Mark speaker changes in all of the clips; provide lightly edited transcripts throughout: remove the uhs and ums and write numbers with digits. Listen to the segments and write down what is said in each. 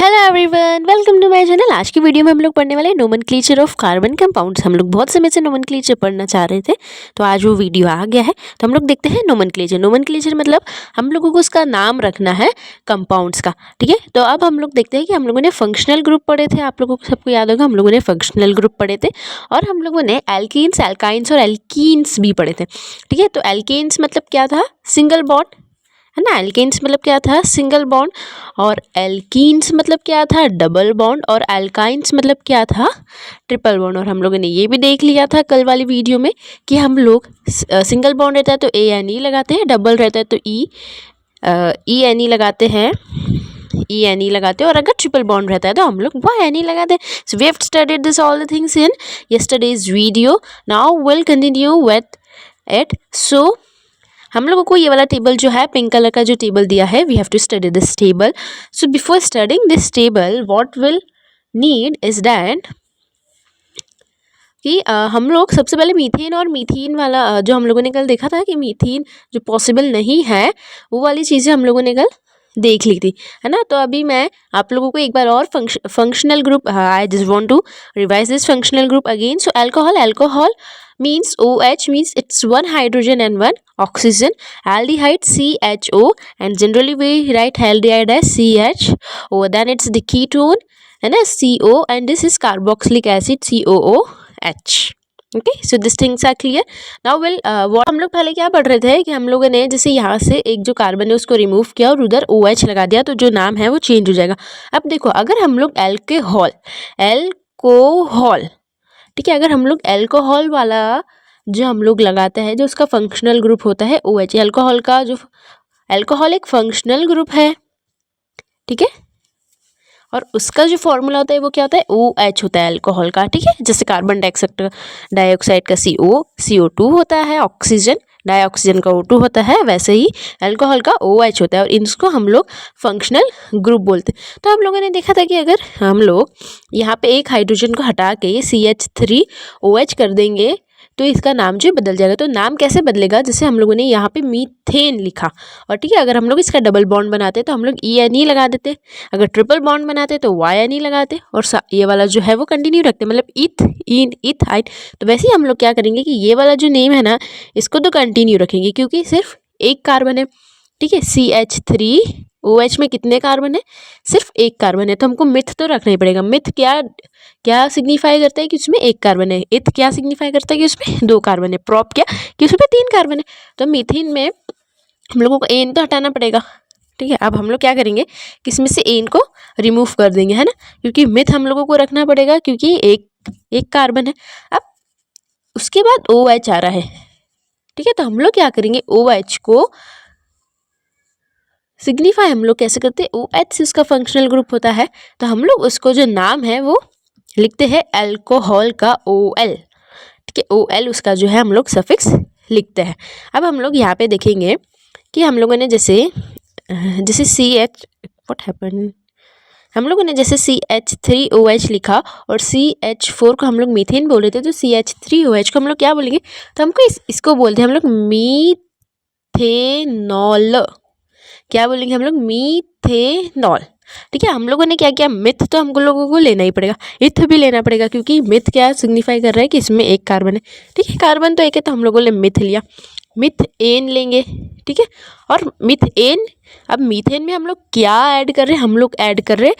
Speaker 1: Hello everyone, welcome to my channel. आज की video में हम लोग पढ़ने वाले नोमेनक्लेचर ऑफ कार्बन कंपाउंड्स। हम लोग बहुत समय से नोमेनक्लेचर पढ़ना चाह रहे थे, तो आज वो वीडियो आ गया है। तो हम लोग देखते हैं नोमेनक्लेचर। नोमेनक्लेचर मतलब हम लोगों को उसका नाम रखना है कंपाउंड्स का, ठीक है। तो अब हम लोग देखते हैं कि हम लोगों ने फंक्शनल ग्रुप पढ़े थे। आप लोगों को सबको याद होगा, हम लोगों ने फंक्शनल ग्रुप पढ़े थे और हम लोगों ने एल्कीन्स, एल्काइंस और एल्कीन्स भी पढ़े थे, ठीक है। तो एल्केन्स मतलब क्या था? सिंगल बॉन्ड, है ना। एल्केन्स मतलब क्या था? Single bond. और एल्कीन्स मतलब क्या था? Double bond. और एल्काइंस मतलब क्या था? Triple bond. और हम लोगों ने ये भी देख लिया था कल वाली वीडियो में कि हम लोग सिंगल बॉन्ड रहता है तो ANE लगाते हैं, डबल रहता है तो ENE लगाते हैं, ENE लगाते हैं, और अगर ट्रिपल बॉन्ड रहता है तो हम लोग YNE लगाते हैं। So we have studied this all the things in yesterday's video. Now will continue with it. So हम लोगों को ये वाला टेबल जो है, पिंक कलर का जो टेबल दिया है, we have to study this table. So before studying this table what will need is that कि हम लोग सबसे पहले मीथेन और मीथेन वाला जो हम लोगों ने कल देखा था कि मीथेन जो पॉसिबल नहीं है, वो वाली चीज़ें हम लोगों ने कल देख ली थी, है ना। तो अभी मैं आप लोगों को एक बार और functional group, I just want to revise this functional group again. So alcohol means OH means it's one hydrogen and one oxygen. Aldehyde CHO, and generally we write aldehyde as CHO. Then it's the ketone and a CO, and this is carboxylic acid COOH. Okay, so this things are clear. Now will what हम लोग पहले क्या पढ़ रहे थे कि हम लोगों ने जैसे यहाँ से एक जो कार्बन है उसको रिमूव किया और उधर OH लगा दिया, तो जो नाम है वो चेंज हो जाएगा। अब देखो, अगर हम लोग एल्कोहल, ठीक है, अगर हम लोग एल्कोहल वाला जो हम लोग लगाते हैं, जो उसका फंक्शनल ग्रुप होता है OH, एल्कोहल का जो एल्कोहल एक फंक्शनल ग्रुप है, ठीक है, और उसका जो फॉर्मूला होता है वो क्या होता है? OH होता है एल्कोहल का, ठीक है। जैसे कार्बन डाइऑक्साइड का CO2 होता है, ऑक्सीजन डाइऑक्सीजन का O2 होता है, वैसे ही एल्कोहल का OH होता है, और इनको हम लोग फंक्शनल ग्रुप बोलते हैं। तो हम लोगों ने देखा था कि अगर हम लोग यहाँ पे एक हाइड्रोजन को हटा के CH3OH कर देंगे तो इसका नाम जो बदल जाएगा। तो नाम कैसे बदलेगा? जैसे हम लोगों ने यहाँ पे मीथेन लिखा, और ठीक है, अगर हम लोग इसका डबल बॉन्ड बनाते तो हम लोग ENE लगा देते, अगर ट्रिपल बॉन्ड बनाते तो YNE लगाते, और ये वाला जो है वो कंटिन्यू रखते, मतलब इथाइन। तो वैसे ही हम लोग क्या करेंगे कि ये वाला जो नेम है ना, इसको तो कंटिन्यू रखेंगे क्योंकि सिर्फ एक कार्बन है, ठीक है। CH3OH में कितने कार्बन है? सिर्फ एक कार्बन है, तो हमको मिथ तो रखना ही पड़ेगा। मिथ क्या सिग्निफाई करता है कि उसमें एक कार्बन है। इथ क्या सिग्निफाई करता है कि उसमें दो कार्बन है। प्रॉप क्या कि उसमें तीन कार्बन है। तो मीथेन में हम लोगों को एन तो हटाना पड़ेगा, ठीक है। अब हम लोग क्या करेंगे कि इसमें से एन को रिमूव कर देंगे, है ना, क्योंकि मिथ हम लोगों को रखना पड़ेगा क्योंकि एक कार्बन है। अब उसके बाद OH आ रहा है, ठीक है। तो हम लोग क्या करेंगे, OH को सिग्निफाई हम लोग कैसे करते हैं? OH से उसका फंक्शनल ग्रुप होता है, तो हम लोग उसको जो नाम है वो लिखते हैं अल्कोहल का OL, ठीक है। OL उसका जो है हम लोग सफिक्स लिखते हैं। अब हम लोग यहाँ पे देखेंगे कि हम लोगों ने जैसे हम लोगों ने जैसे CH3OH लिखा और CH4 को हम लोग मीथेन बोल रहे थे, तो CH3OH को हम लोग क्या बोलेंगे? तो हमको इसको बोलते हैं हम लोग मीथेनॉल। क्या बोलेंगे हम लोग? मीथेनॉल, ठीक है। हम लोगों ने क्या किया? मिथ तो हम लोगों को लेना ही पड़ेगा, इथ भी लेना पड़ेगा, क्योंकि मिथ क्या सिग्निफाई कर रहा है कि इसमें एक कार्बन है, ठीक है। कार्बन तो एक है, तो हम लोगों ने मिथ लिया। मिथ एन लेंगे, ठीक है। और मिथ एन, अब मीथेन में हम लोग क्या ऐड कर रहे हैं? हम लोग ऐड कर रहे हैं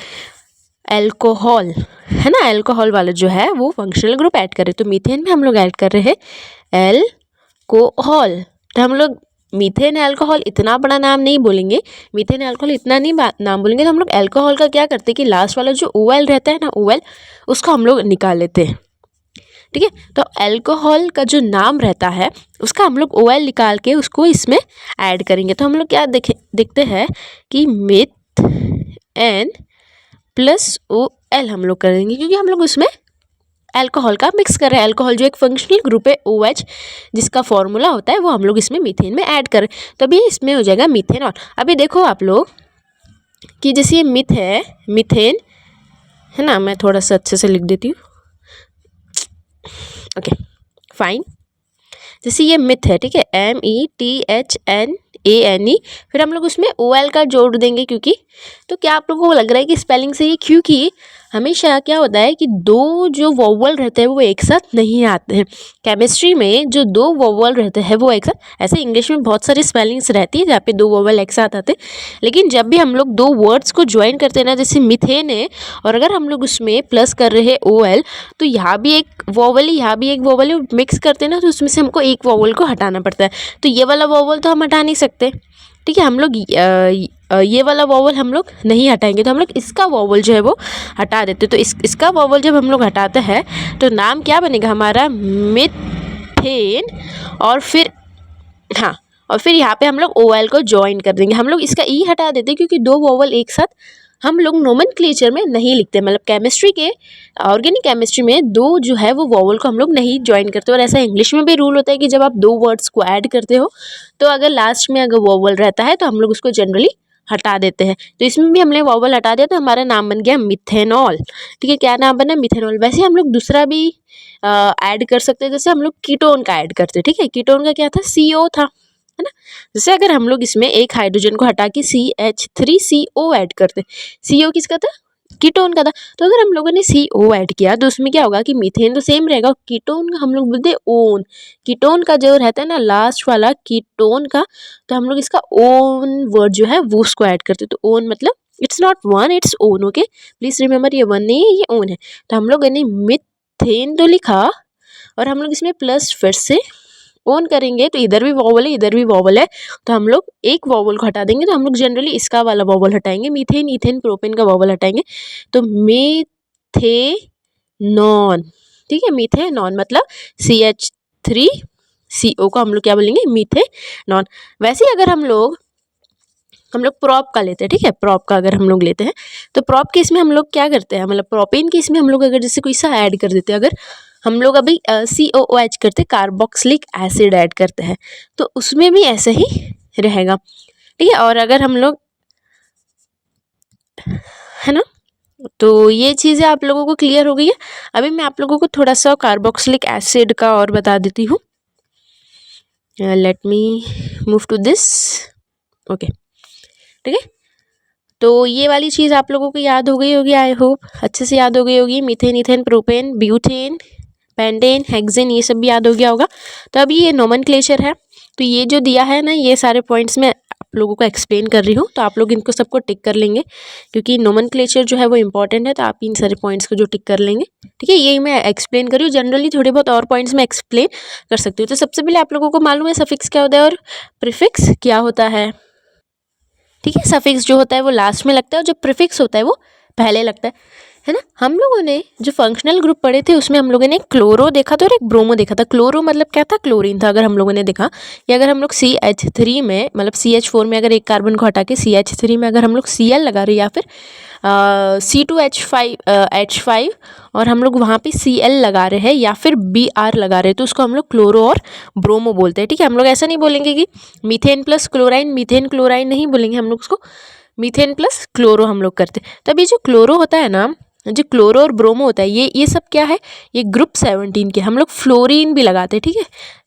Speaker 1: एल्कोहल, है ना। एल्कोहल वाला जो है वो फंक्शनल ग्रुप ऐड कर रहे हैं, तो मीथेन में हम लोग ऐड कर रहे हैं एल्कोहल। तो हम लोग मीथेन अल्कोहल इतना बड़ा नाम नहीं बोलेंगे, मीथेन अल्कोहल इतना नहीं नाम बोलेंगे, तो हम लोग अल्कोहल का क्या करते हैं कि लास्ट वाला जो OL रहता है ना, OL उसको हम लोग निकाल लेते हैं, ठीक है। तो अल्कोहल का जो नाम रहता है उसका हम लोग OL निकाल के उसको इसमें ऐड करेंगे। तो हम लोग क्या देखते हैं कि मिथ एन प्लस OL हम लोग करेंगे, क्योंकि हम लोग उसमें अल्कोहल का मिक्स कर रहे हैं। अल्कोहल जो एक फंक्शनल ग्रुप है OH, जिसका फॉर्मूला होता है वो हम लोग इसमें मीथेन में ऐड करें, तभी इसमें हो जाएगा मीथेनॉल। अभी देखो आप लोग कि जैसे ये मिथ है, मीथेन है ना, मैं थोड़ा सा अच्छे से लिख देती हूँ, ओके फाइन। जैसे ये मिथ है, ठीक है, METHNE, ANE, फिर हम लोग उसमें OL का जोड़ देंगे क्योंकि, तो क्या आप लोगों को लग रहा है कि स्पेलिंग सही है? क्योंकि हमेशा क्या होता है कि दो जो वोवल रहते हैं वो एक साथ नहीं आते हैं। केमिस्ट्री में जो दो वोवल रहते हैं वो एक साथ, ऐसे इंग्लिश में बहुत सारी स्पेलिंग्स रहती है जहाँ पे दो वोवल एक साथ आते हैं, लेकिन जब भी हम लोग दो वर्ड्स को ज्वाइन करते हैं ना, जैसे मिथेन है और अगर हम लोग उसमें प्लस कर रहे हैं OL, तो यहाँ भी एक वोवल है, यहाँ भी एक वोवल है, मिक्स करते हैं ना तो उसमें से हमको एक वोवल को हटाना पड़ता है। तो ये वाला वोवल तो हम हटा नहीं सकते, ठीक है, हम लोग ये वाला वोवल हम लोग नहीं हटाएंगे, तो हम लोग इसका वोवल जो है वो हटा देते। तो इसका वोवल जब हम लोग हटाते हैं तो नाम क्या बनेगा हमारा? मिथेन। और फिर हाँ, और फिर यहाँ पे हम लोग OL को ज्वाइन कर देंगे। हम लोग इसका ई हटा देते क्योंकि दो वोवल एक साथ हम लोग नोमेनक्लेचर में नहीं लिखते, मतलब केमिस्ट्री के, ऑर्गेनिक केमिस्ट्री में दो जो है वो वोवल को हम लोग नहीं ज्वाइन करते। और ऐसा इंग्लिश में भी रूल होता है कि जब आप दो वर्ड्स को ऐड करते हो तो अगर लास्ट में अगर वोवल रहता है तो हम लोग उसको जनरली हटा देते हैं। तो इसमें भी हमने वोवल हटा दिया तो हमारा नाम बन गया मिथेनॉल। ठीक है, क्या नाम बना? मिथेनॉल। वैसे हम लोग दूसरा भी ऐड कर सकते हैं, जैसे हम लोग कीटोन का ऐड करते हैं। ठीक है, कीटोन का क्या था? CO था, है ना। जैसे अगर हम लोग इसमें एक हाइड्रोजन को हटा के CH3CO ऐड करते, CO किसका था? कीटोन का था। तो अगर हम लोगों ने CO ऐड किया तो उसमें क्या होगा कि मीथेन तो सेम रहेगा, कीटोन का हम लोग बोलते हैं ओन। कीटोन का जो रहता है ना लास्ट वाला कीटोन का, तो हम लोग इसका ओन वर्ड जो है वो उसको ऐड करते। तो ओन मतलब it's not one, its own. Okay, please remember, ये वन नहीं है, ये ओन है। तो हम लोग ने मिथेन तो लिखा और हम लोग इसमें प्लस फिर से ओन करेंगे, तो इधर भी वोवल है, इधर भी वोवल है, तो हम लोग एक वोवल को हटा देंगे। तो हम लोग जनरली इसका वाला वोवल हटाएंगे, मीथेन, ईथेन, प्रोपेन का वोवल हटाएंगे, तो मीथेनॉन। ठीक है, मीथेनॉन मतलब CH3CO को हम लोग क्या बोलेंगे? मीथेनॉन। वैसे ही अगर हम लोग प्रॉप का लेते हैं, ठीक है, प्रॉप का अगर हम लोग लेते हैं तो प्रॉप के इसमें हम लोग क्या करते हैं, मतलब प्रोपेन के इसमें हम लोग अगर जैसे कोई सा ऐड कर देते हैं, अगर हम लोग अभी COOH करते, कार्बोक्सिलिक एसिड ऐड करते हैं, तो उसमें भी ऐसे ही रहेगा। ठीक है, और अगर हम लोग, है ना, तो ये चीज़ें आप लोगों को क्लियर हो गई है। अभी मैं आप लोगों को थोड़ा सा कार्बोक्सिलिक एसिड का और बता देती हूँ। Let me move to this. Okay, ठीक है, तो ये वाली चीज़ आप लोगों को याद हो गई होगी, आई होप अच्छे से याद हो गई होगी। Methane, ethane, propane, butane, pentane, hexane, ये सब भी याद हो गया होगा। तो अभी ये नोमेनक्लेचर है, तो ये जो दिया है ना, ये सारे पॉइंट्स मैं आप लोगों को एक्सप्लेन कर रही हूँ, तो आप लोग इनको सबको टिक कर लेंगे क्योंकि नोमेनक्लेचर जो है वो इंपॉर्टेंट है, तो आप इन सारे पॉइंट्स को जो टिक कर लेंगे। ठीक है, यही मैं एक्सप्लेन कर रही हूँ, जनरली थोड़े बहुत और पॉइंट्स मैं एक्सप्लेन कर सकती हूँ। तो सबसे पहले आप लोगों को मालूम है सफिक्स क्या होता है और प्रीफिक्स क्या होता है। ठीक है, सफिक्स जो होता है वो लास्ट में लगता है और जो प्रीफिक्स होता है वो पहले लगता है ना। हम लोगों ने जो फंक्शनल ग्रुप पढ़े थे उसमें हम लोगों ने क्लोरो देखा था और एक ब्रोमो देखा था। क्लोरो मतलब क्या था? क्लोरीन था। अगर हम लोगों ने देखा कि अगर हम लोग CH3 में, मतलब CH4 में अगर एक कार्बन को हटा के CH3 में अगर हम लोग Cl लगा रहे या फिर C2H5 और हम लोग वहाँ पे Cl लगा रहे हैं या फिर Br लगा रहे हैं, तो उसको हम लोग क्लोरो और ब्रोमो बोलते हैं। ठीक है, हम लोग ऐसा नहीं बोलेंगे कि methane plus chlorine, methane chlorine नहीं बोलेंगे, हम लोग उसको मीथेन प्लस क्लोरो हम लोग करते हैं। तो अभी जो क्लोरो होता है ना, जो क्लोरो और ब्रोमो होता है, ये सब क्या है? ये ग्रुप 17 के। हम लोग फ्लोरीन भी लगाते हैं, ठीक है,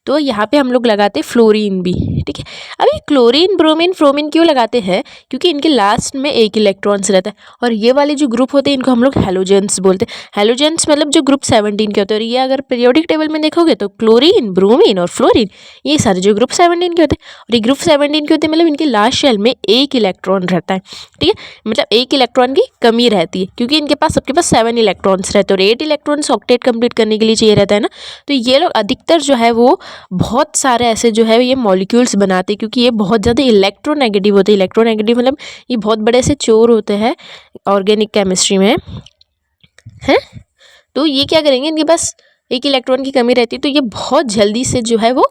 Speaker 1: तो यहाँ पे हम लोग लगाते हैं फ्लोरीन भी। ठीक है, अब ये क्लोरीन, ब्रोमीन, फ्रोमीन क्यों लगाते हैं? क्योंकि इनके लास्ट में एक इलेक्ट्रॉन्स रहता है और ये वाले जो ग्रुप होते हैं इनको हम लोग हेलोजेंस बोलते हैं। हेलोजेंस मतलब जो ग्रुप 17 के होते हैं, और ये अगर पीरियोडिक टेबल में देखोगे तो क्लोरीन, ब्रोमीन और फ्लोरीन, ये सारे जो ग्रुप 17 के होते हैं, और ये ग्रुप 17 के होते हैं मतलब इनके लास्ट शेल में एक इलेक्ट्रॉन रहता है। ठीक है, मतलब एक इलेक्ट्रॉन की कमी रहती है क्योंकि इनके पास, सबके पास 7 इलेक्ट्रॉन्स रहते हैं और 8 इलेक्ट्रॉन्स ऑक्टेट कंप्लीट करने के लिए चाहिए रहता है ना। तो ये लोग अधिकतर जो है वो बहुत सारे ऐसे जो है ये मॉलिक्यूल्स बनाते हैं क्योंकि ये बहुत ज़्यादा इलेक्ट्रोनेगेटिव होते हैं। इलेक्ट्रोनेगेटिव मतलब ये बहुत बड़े से चोर होते हैं ऑर्गेनिक केमिस्ट्री में, हैं। तो ये क्या करेंगे, इनके पास एक इलेक्ट्रॉन की कमी रहती है तो ये बहुत जल्दी से जो है वो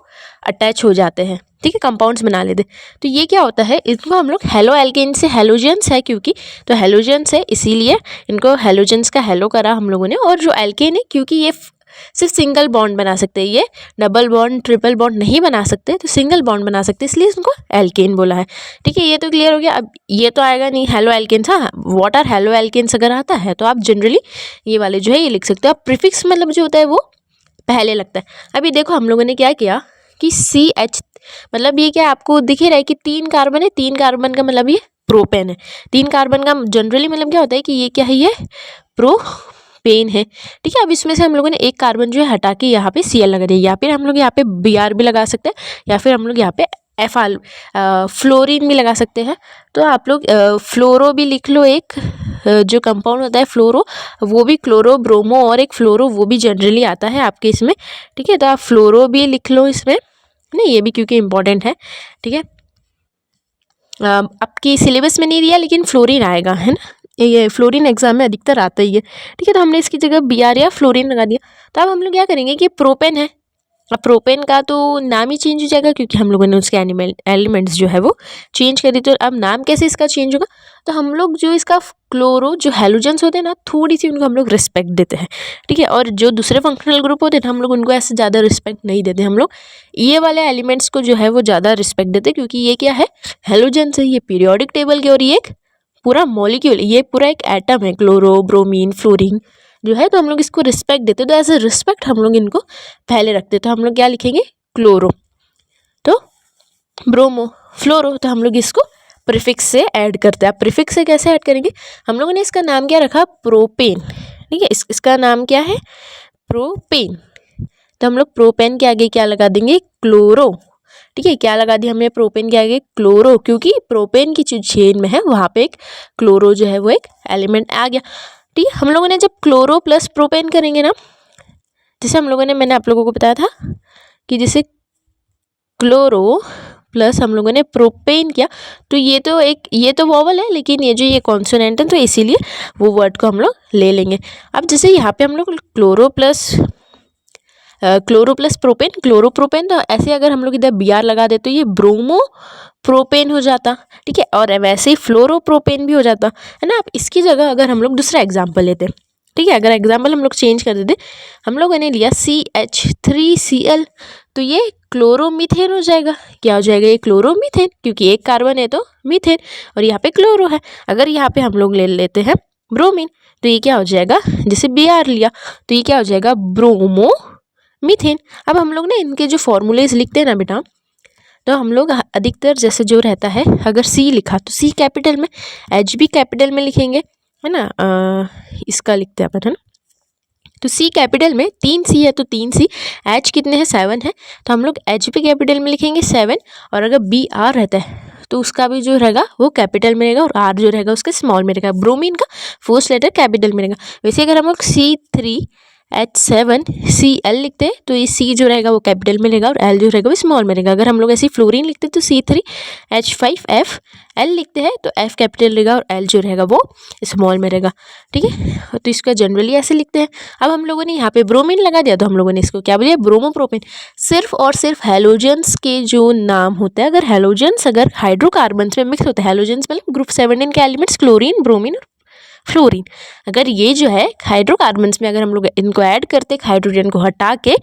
Speaker 1: अटैच हो जाते हैं। ठीक है, कंपाउंड्स बना लेते। तो ये क्या होता है, इनको हम लोग हेलो एल्केन से, हेलोजेंस है क्योंकि, तो हेलोजेंस है इसीलिए इनको हेलोजेंस का हेलो करा हम लोगों ने। और जो एल्केन है क्योंकि ये सिर्फ सिंगल बॉन्ड बना सकते हैं, ये डबल बॉन्ड, ट्रिपल बॉन्ड नहीं बना सकते, तो सिंगल बॉन्ड बना सकते, इसलिए इसको एल्केन बोला है। ठीक है, ये तो क्लियर हो गया। अब ये तो आएगा नहीं हेलो एल्केन्स, हाँ व्हाट आर हेलो एल्केन्स अगर आता है तो आप जनरली ये वाले जो है ये लिख सकते हो। अब प्रीफिक्स मतलब जो होता है वो पहले लगता है। अभी देखो हम लोगों ने क्या किया कि मतलब ये क्या आपको दिख ही रहा है कि 3 कार्बन है, 3 कार्बन का मतलब ये प्रोपेन है। 3 कार्बन का जनरली मतलब क्या होता है कि ये क्या है, ये प्रोपेन है। ठीक है, अब इसमें से हम लोगों ने एक कार्बन जो है हटा के यहाँ पे Cl लगा दिया, या फिर हम लोग यहाँ पे Br भी लगा सकते हैं, या फिर हम लोग यहाँ पे एफाल फ्लोरीन भी लगा सकते हैं। तो आप लोग फ्लोरो भी लिख लो, एक जो कंपाउंड होता है फ्लोरो, वो भी क्लोरो ब्रोमो और एक फ्लोरो वो भी जनरली आता है आपके इसमें। ठीक है, तो आप फ्लोरो भी लिख लो इसमें, नहीं ये भी क्योंकि इम्पोर्टेंट है। ठीक है, आपकी सिलेबस में नहीं दिया लेकिन फ्लोरीन आएगा, है ना, ये फ्लोरीन एग्जाम में अधिकतर आता ही है। ठीक है, तो हमने इसकी जगह Br या फ्लोरीन लगा दिया। तो अब हम लोग क्या करेंगे कि प्रोपेन है, अब प्रोपेन का तो नाम ही चेंज हो जाएगा क्योंकि हम लोगों ने उसके एलिमेंट्स जो है वो चेंज कर दी। तो अब नाम कैसे इसका चेंज होगा, तो हम लोग जो इसका क्लोरो जो हैलोजेंस होते हैं ना, थोड़ी सी उनको हम लोग रिस्पेक्ट देते हैं। ठीक है, और जो दूसरे फंक्शनल ग्रुप होते हैं हम लोग उनको ऐसे ज़्यादा रिस्पेक्ट नहीं देते, हम लोग ये वाले एलिमेंट्स को जो है वो ज़्यादा रिस्पेक्ट देते, क्योंकि ये क्या है, हैलोजेंस है, ये पीरियोडिक टेबल के, और ये एक पूरा मॉलिक्यूल, ये पूरा एक एटम है, क्लोरो ब्रोमीन फ्लोरीन जो है, तो हम लोग इसको रिस्पेक्ट देते, तो ऐसे रिस्पेक्ट हम लोग इनको पहले रखते। तो हम लोग क्या लिखेंगे, क्लोरो, तो ब्रोमो, फ्लोरो, तो हम लोग इसको प्रीफिक्स से ऐड करते हैं। अब प्रीफिक्स से कैसे ऐड करेंगे, हम लोगों ने इसका नाम क्या रखा, प्रोपेन। ठीक है, इसका नाम क्या है, प्रोपेन। तो हम लोग प्रोपेन के आगे क्या लगा देंगे, क्लोरो। ठीक है, क्या लगा दिया हमने प्रोपेन के आगे, क्लोरो, क्योंकि प्रोपेन की जो चेन में है वहाँ पे एक क्लोरो जो है वो एक एलिमेंट आ गया। ठीक है, हम लोगों ने जब क्लोरो प्लस प्रोपेन करेंगे ना, जैसे हम लोगों ने, मैंने आप लोगों को बताया था कि जैसे क्लोरो प्लस हम लोगों ने प्रोपेन किया, तो ये तो वॉवल है, लेकिन ये जो ये कॉन्सोनेंट है, तो इसीलिए वो वर्ड को हम लोग ले लेंगे। अब जैसे यहाँ पे हम लोग क्लोरो प्लस प्रोपेन, क्लोरोप्रोपेन, तो ऐसे अगर हम लोग इधर Br लगा दे तो ये ब्रोमो प्रोपेन हो जाता। ठीक है, और वैसे ही फ्लोरोप्रोपेन भी हो जाता है ना। अब इसकी जगह अगर हम लोग दूसरा एग्जाम्पल लेते हैं, ठीक है, अगर एग्जाम्पल हम लोग चेंज कर देते, हम लोगों ने लिया CH3Cl, तो ये क्लोरोमीथेन हो जाएगा। क्या हो जाएगा, ये क्लोरोमीथेन, क्योंकि एक कार्बन है तो मीथेन, और यहाँ पे क्लोरो है। अगर यहाँ पे हम लोग ले लेते हैं ब्रोमीन, तो ये क्या हो जाएगा, जैसे Br लिया तो ये क्या हो जाएगा, ब्रोमो मीथेन। अब हम लोग ना इनके जो फॉर्मूलेज लिखते हैं ना बेटा, तो हम लोग अधिकतर जैसे जो रहता है, अगर C लिखा तो C कैपिटल में, H भी कैपिटल में लिखेंगे, है ना, इसका लिखते हैं अपन, है ना, तो C कैपिटल में, 3 C है तो 3 C, H कितने हैं, 7 है, तो हम लोग H भी कैपिटल में लिखेंगे 7, और अगर Br रहता है तो उसका भी जो रहेगा वो कैपिटल में रहेगा, और R जो रहेगा उसका स्मॉल में रहेगा। ब्रोमीन का फर्स्ट लेटर कैपिटल में रहेगा। वैसे अगर हम लोग C3H7Cl लिखते हैं तो ये C जो रहेगा वो कैपिटल में रहेगा, और L जो रहेगा वो स्मॉल में रहेगा। अगर हम लोग ऐसे फ्लोरीन लिखते हैं तो C3H5Fl लिखते हैं तो F कैपिटल रहेगा, और L जो रहेगा वो स्मॉल में रहेगा। ठीक है, तो इसका जनरली ऐसे लिखते हैं। अब हम लोगों ने यहाँ पे ब्रोमीन लगा दिया, तो हम लोगों ने इसको क्या बोलिए, ब्रोमोप्रोपेन। सिर्फ और सिर्फ हैलोजेंस के जो नाम होता है, अगर हैलोजेंस अगर हाइड्रोकार्बन्स में मिक्स होता है, हैलोजेंस मतलब ग्रुप 17 के एलिमेंट्स क्लोरीन ब्रोमीन और फ्लोरीन, अगर ये जो है हाइड्रोकार्बन्स में अगर हम लोग इनको ऐड करते हाइड्रोजन को हटा के,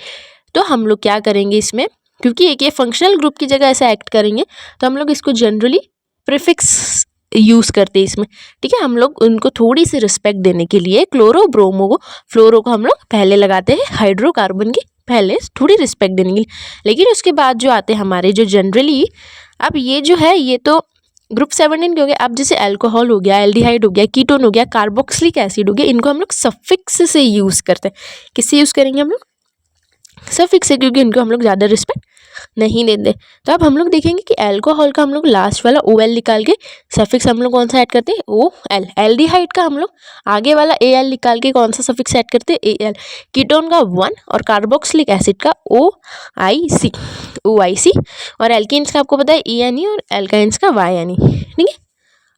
Speaker 1: तो हम लोग क्या करेंगे इसमें, क्योंकि एक ये फंक्शनल ग्रुप की जगह ऐसे एक्ट करेंगे, तो हम लोग इसको जनरली प्रीफिक्स यूज़ करते हैं इसमें। ठीक है, हम लोग उनको थोड़ी सी रिस्पेक्ट देने के लिए क्लोरो ब्रोमो को, फ्लोरो को हम लोग पहले लगाते हैं, हाइड्रोकार्बन की पहले थोड़ी रिस्पेक्ट देने के लिए। लेकिन उसके बाद जो आते हैं हमारे जो जनरली, अब ये जो है ये तो ग्रुप 17 के हो गए। अब जैसे अल्कोहल हो गया, एल्डिहाइड हो गया, कीटोन हो गया, कार्बोक्सिलिक एसिड हो गया, इनको हम लोग सफिक्स से यूज़ करते हैं। किससे यूज़ करेंगे हम लोग, सफिक्स से, क्योंकि इनको हम लोग ज़्यादा रिस्पेक्ट नहीं देते। तो अब हम लोग देखेंगे कि अल्कोहल का हम लोग लास्ट वाला OL निकाल के सफिक्स हम लोग कौन सा ऐड करते हैं, OL। एल्डिहाइड का हम लोग आगे वाला AL निकाल के कौन सा सफिक्स ऐड करते हैं, AL। कीटोन का 1, और कार्बोक्सिलिक एसिड का OIC। और एल्केन्स का आपको पता है ENE, और एल्काइंस का YNE। ठीक है,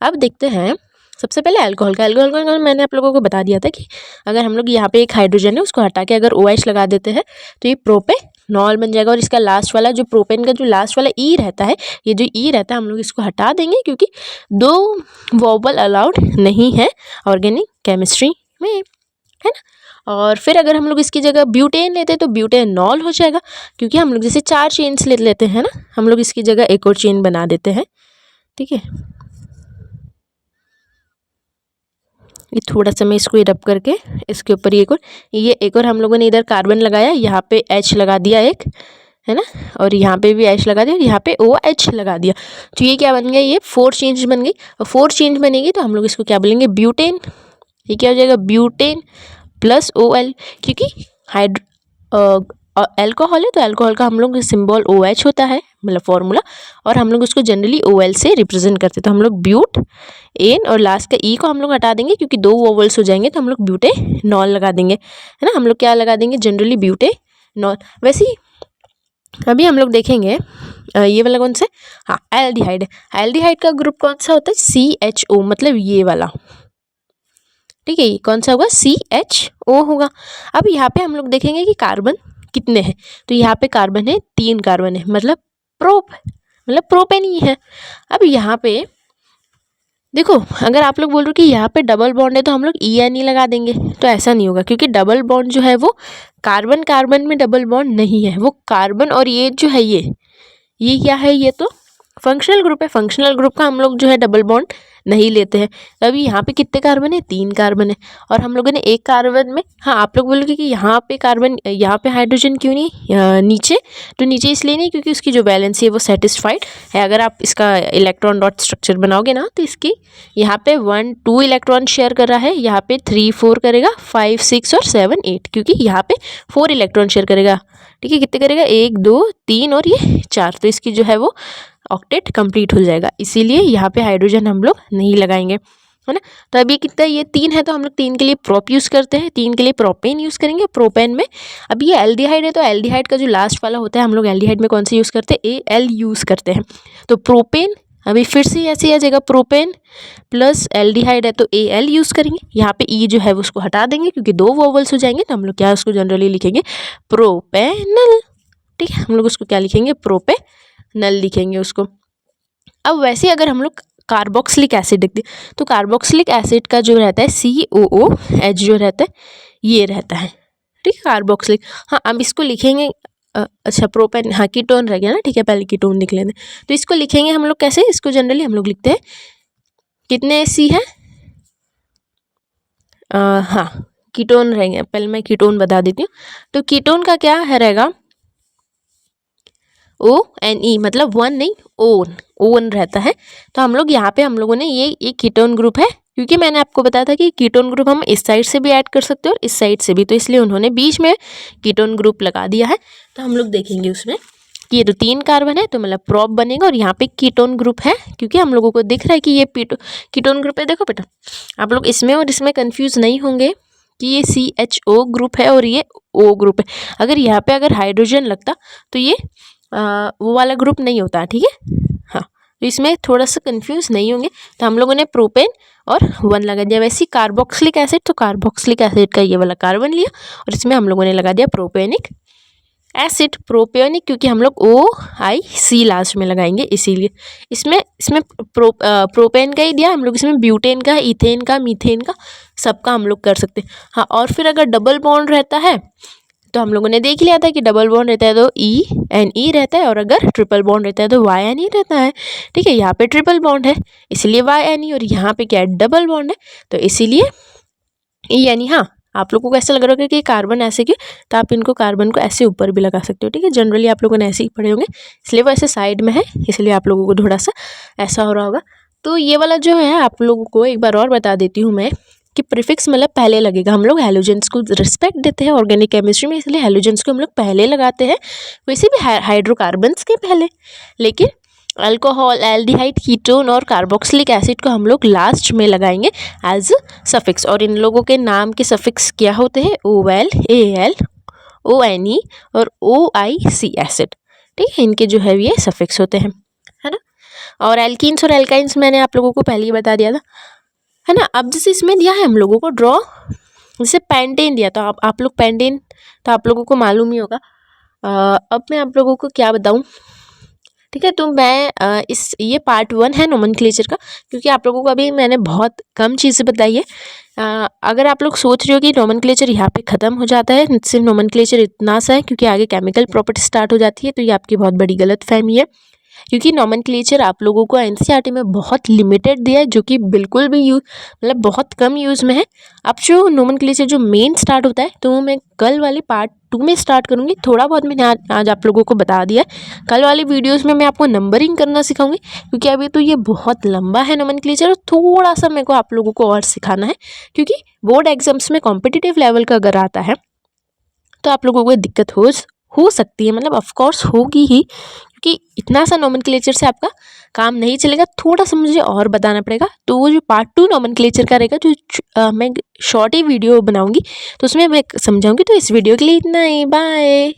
Speaker 1: अब देखते हैं सबसे पहले अल्कोहल का मैंने आप लोगों को बता दिया था कि अगर हम लोग यहाँ पे एक हाइड्रोजन है उसको हटा के अगर OH लगा देते हैं तो ये प्रोपेनॉल बन जाएगा। और इसका लास्ट वाला जो प्रोपेन का जो लास्ट वाला E रहता है, ये जो E रहता है हम लोग इसको हटा देंगे, क्योंकि 2 वोवल अलाउड नहीं है ऑर्गेनिक केमिस्ट्री में, है ना। और फिर अगर हम लोग इसकी जगह ब्यूटेन लेते हैं तो ब्यूटेनॉल हो जाएगा, क्योंकि हम लोग जैसे 4 चेन्स ले लेते हैं ना, हम लोग इसकी जगह एक और चेन बना देते हैं। ठीक है, ये थोड़ा सा मैं इसको इरप करके इसके ऊपर ये एक और हम लोगों ने इधर कार्बन लगाया, यहाँ पे H लगा दिया एक, है ना, और यहाँ पे भी H लगा दिया और यहाँ पे OH लगा दिया। तो ये क्या बन गया, ये 4 चेंज बन गई। और 4 चेंज बनेगी तो हम लोग इसको क्या बोलेंगे, ब्यूटेन। ये क्या हो जाएगा, ब्यूटेन प्लस OL, क्योंकि अल्कोहल है तो अल्कोहल का हम लोग सिंबल OH होता है, मतलब फॉर्मूला, और हम लोग उसको जनरली OL से रिप्रेजेंट करते हैं। तो हम लोग ब्यूट एन और लास्ट का ई को हम लोग हटा देंगे क्योंकि 2 वोवल्स हो जाएंगे, तो हम लोग ब्यूटेनॉल लगा देंगे, है ना। हम लोग क्या लगा देंगे, जनरली ब्यूटेनॉल। वैसे ही अभी हम लोग देखेंगे ये वाला कौन सा, हाँ एल्डिहाइड। एल्डिहाइड का ग्रुप कौन सा होता है, CHO, मतलब ये वाला, ठीक है। ये कौन सा होगा, CHO होगा। अब यहाँ पे हम लोग देखेंगे कि कार्बन कितने हैं, तो यहाँ पे कार्बन है 3 कार्बन है, मतलब प्रोपेन ही है। अब यहाँ पे देखो, अगर आप लोग बोल रहे हो कि यहाँ पे डबल बॉन्ड है तो हम लोग ENE लगा देंगे, तो ऐसा नहीं होगा, क्योंकि डबल बॉन्ड जो है वो कार्बन कार्बन में डबल बॉन्ड नहीं है, वो कार्बन और ये जो है ये क्या है, ये तो फंक्शनल ग्रुप है। फंक्शनल ग्रुप का हम लोग जो है डबल बॉन्ड नहीं लेते हैं। अभी यहाँ पे कितने कार्बन है, 3 कार्बन है, और हम लोगों ने एक कार्बन में, हाँ आप लोग बोलोगे कि यहाँ पे कार्बन, यहाँ पे हाइड्रोजन क्यों नहीं नीचे, तो नीचे इसलिए नहीं क्योंकि उसकी जो बैलेंस है वो सेटिस्फाइड है। अगर आप इसका इलेक्ट्रॉन डॉट स्ट्रक्चर बनाओगे ना, तो इसकी यहाँ पे 1 2 इलेक्ट्रॉन शेयर कर रहा है, यहाँ पे 3 4 करेगा, 5 6 और 7 8, क्योंकि यहाँ पे 4 इलेक्ट्रॉन शेयर करेगा, ठीक है। कितने करेगा, 1 2 3 और ये 4, तो इसकी जो है वो ऑक्टेट कंप्लीट हो जाएगा, इसीलिए यहाँ पे हाइड्रोजन हम लोग नहीं लगाएंगे, है ना। तो अभी कितना, ये 3 है तो हम लोग 3 के लिए प्रोप यूज़ करते हैं, 3 के लिए प्रोपेन यूज़ करेंगे। प्रोपेन में अब ये एल्डिहाइड है तो एल्डिहाइड का जो लास्ट वाला होता है, हम लोग एल्डिहाइड में कौन सा यूज़ करते हैं, AL यूज़ करते हैं। तो प्रोपेन अभी फिर से ऐसे आ जाएगा, प्रोपेन प्लस एल्डिहाइड है तो AL यूज़ करेंगे। यहाँ पे E जो है उसको हटा देंगे क्योंकि 2 वोवल्स हो जाएंगे, तो हम लोग क्या उसको जनरली लिखेंगे, प्रोपेनल, ठीक है। हम लोग उसको क्या लिखेंगे, प्रोपेनल लिखेंगे उसको। अब वैसे अगर हम लोग कार्बोक्सिलिक एसिड लिखते हैं तो कार्बोक्सिलिक एसिड का जो रहता है COOH जो रहता है ये रहता है, ठीक है, कार्बोक्सिलिक। हाँ अब इसको लिखेंगे, अच्छा प्रोपेन, हाँ कीटोन रह गया ना, ठीक है, पहले कीटोन लिख लेते हैं। तो इसको लिखेंगे हम लोग कैसे, इसको जनरली हम लोग लिखते हैं, कितने C है, हाँ कीटोन रहेंगे, पहले मैं कीटोन बता देती हूँ। तो कीटोन का क्या है रहेगा, ONE, मतलब 1 नहीं, ओन रहता है। तो हम लोग यहाँ पे हम लोगों ने ये कीटोन ग्रुप है, क्योंकि मैंने आपको बताया था कि कीटोन ग्रुप हम इस साइड से भी ऐड कर सकते हैं और इस साइड से भी, तो इसलिए उन्होंने बीच में कीटोन ग्रुप लगा दिया है। तो हम लोग देखेंगे उसमें कि ये तो 3 कार्बन है, तो मतलब प्रोप बनेगा, और यहाँ पे कीटोन ग्रुप है क्योंकि हम लोगों को दिख रहा है कि ये कीटोन ग्रुप है। देखो बेटा, आप लोग इसमें और इसमें कन्फ्यूज़ नहीं होंगे कि ये CHO ग्रुप है और ये O ग्रुप है। अगर यहाँ पे अगर हाइड्रोजन लगता तो ये वो वाला ग्रुप नहीं होता, ठीक है। हाँ तो इसमें थोड़ा सा कंफ्यूज नहीं होंगे। तो हम लोगों ने प्रोपेन और 1 लगा दिया। वैसे कार्बोक्सिलिक एसिड, तो कार्बोक्सिलिक एसिड का ये वाला कार्बन लिया और इसमें हम लोगों ने लगा दिया प्रोपेनिक एसिड, प्रोपेनिक, क्योंकि हम लोग OIC लास्ट में लगाएंगे इसीलिए। इसमें प्रोपेन का ही दिया हम लोग, इसमें ब्यूटेन का, इथेन का, मीथेन का, सबका हम लोग कर सकते हैं। हाँ और फिर अगर डबल बॉन्ड रहता है तो हम लोगों ने देख लिया था कि डबल बॉन्ड रहता है तो ENE रहता है, और अगर ट्रिपल बॉन्ड रहता है तो YNE रहता है, ठीक है। यहाँ पे ट्रिपल बॉन्ड है इसीलिए YNE, और यहाँ पे क्या है, डबल बॉन्ड है तो इसीलिए ENE। हाँ आप लोगों को ऐसा लग रहा होगा कि कार्बन ऐसे क्यों, तो आप इनको कार्बन को ऐसे ऊपर भी लगा सकते हो, ठीक है। जनरली आप लोगों ने ऐसे ही पढ़े होंगे, इसलिए वो ऐसे साइड में है, इसलिए आप लोगों को थोड़ा सा ऐसा हो रहा होगा। तो ये वाला जो है आप लोगों को एक बार और बता देती हूँ मैं कि प्रीफिक्स मतलब पहले लगेगा। हम लोग हैलोजेंस को रिस्पेक्ट देते हैं ऑर्गेनिक केमिस्ट्री में, इसलिए हैलोजेंस को हम लोग पहले लगाते हैं, वैसे भी हाइड्रोकार्बन्स के पहले। लेकिन अल्कोहल, एल्डिहाइड, कीटोन और कार्बोक्सिलिक एसिड को हम लोग लास्ट में लगाएंगे एज सफिक्स। और इन लोगों के नाम के सफिक्स क्या होते हैं, OL, AL, ONE और OIC एसिड, ठीक है। इनके जो है ये सफिक्स होते हैं, है ना। और एल्कीन्स और एल्काइंस मैंने आप लोगों को पहले ही बता दिया था, है ना। अब जैसे इसमें दिया है हम लोगों को ड्रॉ, जैसे पेंटेन दिया, तो आप लोग पेंटेन तो आप लोगों को मालूम ही होगा। अब मैं आप लोगों को क्या बताऊं, ठीक है। तो मैं ये पार्ट 1 है नोमेनक्लेचर का, क्योंकि आप लोगों को अभी मैंने बहुत कम चीज़ें बताई है। अगर आप लोग सोच रहे हो कि नोमेनक्लेचर यहाँ पे ख़त्म हो जाता है, सिर्फ नोमेनक्लेचर इतना सा है क्योंकि आगे केमिकल प्रॉपर्टी स्टार्ट हो जाती है, तो ये आपकी बहुत बड़ी गलतफहमी है। क्योंकि नोमेनक्लेचर आप लोगों को एनसीईआरटी में बहुत लिमिटेड दिया है, जो कि बिल्कुल भी मतलब बहुत कम यूज़ में है। अब जो नोमेनक्लेचर जो मेन स्टार्ट होता है तो वो मैं कल वाले पार्ट 2 में स्टार्ट करूँगी। थोड़ा बहुत मैंने आज आप लोगों को बता दिया है। कल वाली वीडियोज़ में मैं आपको नंबरिंग करना सिखाऊंगी, क्योंकि अभी तो ये बहुत लंबा है नोमेनक्लेचर, और थोड़ा सा मेरे को आप लोगों को और सिखाना है, क्योंकि बोर्ड एग्जाम्स में कॉम्पिटिटिव लेवल का अगर आता है तो आप लोगों को दिक्कत हो सकती है, मतलब ऑफ कोर्स होगी ही, क्योंकि इतना सा नोमेनक्लेचर से आपका काम नहीं चलेगा। थोड़ा सा मुझे और बताना पड़ेगा। तो वो जो पार्ट 2 नोमेनक्लेचर का रहेगा, जो मैं शॉर्ट ही वीडियो बनाऊंगी तो उसमें मैं समझाऊंगी। तो इस वीडियो के लिए इतना ही, बाय।